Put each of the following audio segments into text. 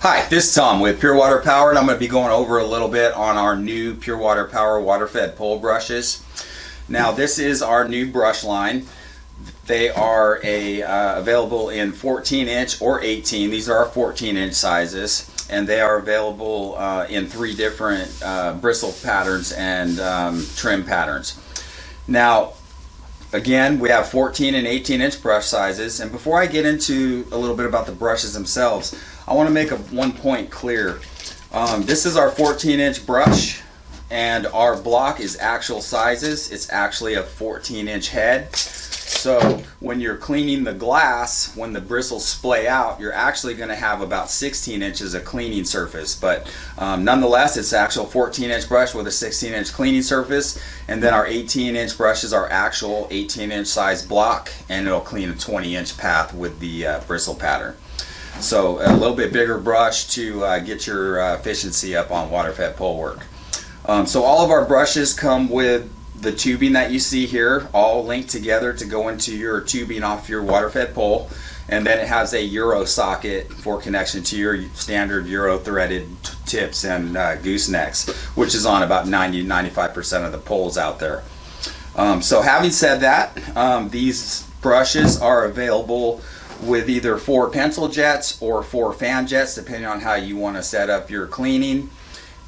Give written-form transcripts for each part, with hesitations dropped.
Hi, this is Tom with Pure Water Power, and I'm going to be going over a little bit on our new Pure Water Power water-fed pole brushes. Now, this is our new brush line. They are available in 14-inch or 18. These are our 14-inch sizes, and they are available in 3 different bristle patterns and trim patterns. Now, again, we have 14 and 18-inch brush sizes, and before I get into a little bit about the brushes themselves, I want to make one point clear. This is our 14-inch brush, and our block is actual sizes. It's actually a 14-inch head. So when you're cleaning the glass, when the bristles splay out, you're actually going to have about 16 inches of cleaning surface. But nonetheless, it's actual 14-inch brush with a 16-inch cleaning surface. And then our 18-inch brush is our actual 18-inch size block, and it'll clean a 20-inch path with the bristle pattern. So a little bit bigger brush to get your efficiency up on water-fed pole work. So all of our brushes come with the tubing that you see here, all linked together to go into your tubing off your water-fed pole, and then it has a Euro socket for connection to your standard Euro threaded tips and goosenecks, which is on about 90-95% of the poles out there. So having said that, these brushes are available with either 4 pencil jets or 4 fan jets, depending on how you want to set up your cleaning,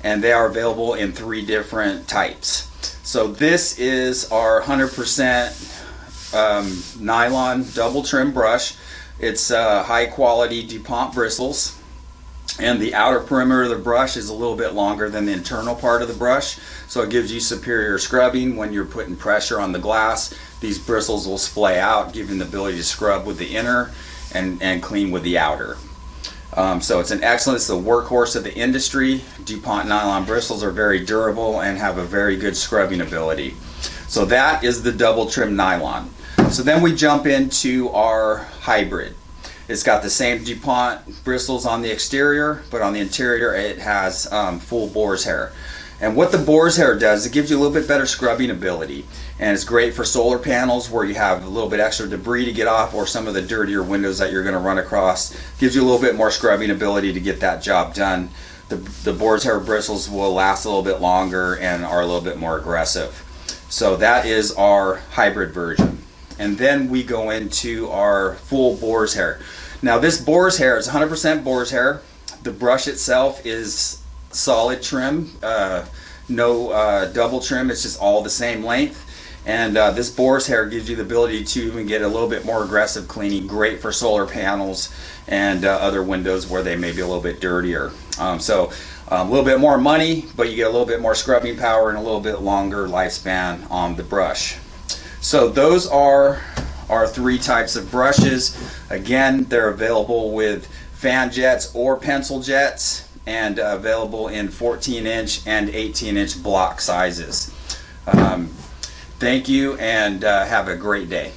and they are available in 3 different types. So this is our 100% nylon double trim brush. It's high quality Dupont bristles, and the outer perimeter of the brush is a little bit longer than the internal part of the brush, so it gives you superior scrubbing. When you're putting pressure on the glass, these bristles will splay out, giving the ability to scrub with the inner and clean with the outer. So it's it's the workhorse of the industry. Dupont nylon bristles are very durable and have a very good scrubbing ability. So that is the double trim nylon. So then we jump into our hybrid. It's got the same Dupont bristles on the exterior, but on the interior it has full boar's hair. And what the boar's hair does, it gives you a little bit better scrubbing ability, and it's great for solar panels where you have a little bit extra debris to get off, or some of the dirtier windows that you're going to run across. Gives you a little bit more scrubbing ability to get that job done. The boar's hair bristles will last a little bit longer and are a little bit more aggressive. So that is our hybrid version. And then we go into our full boar's hair. Now this boar's hair is 100% boar's hair. The brush itself is solid trim, no double trim. It's just all the same length, and this boar's hair gives you the ability to even get a little bit more aggressive cleaning. Great for solar panels and other windows where they may be a little bit dirtier. So a little bit more money, but you get a little bit more scrubbing power and a little bit longer lifespan on the brush. So those are our 3 types of brushes. Again, they're available with fan jets or pencil jets, and available in 14-inch and 18-inch block sizes. Thank you, and have a great day.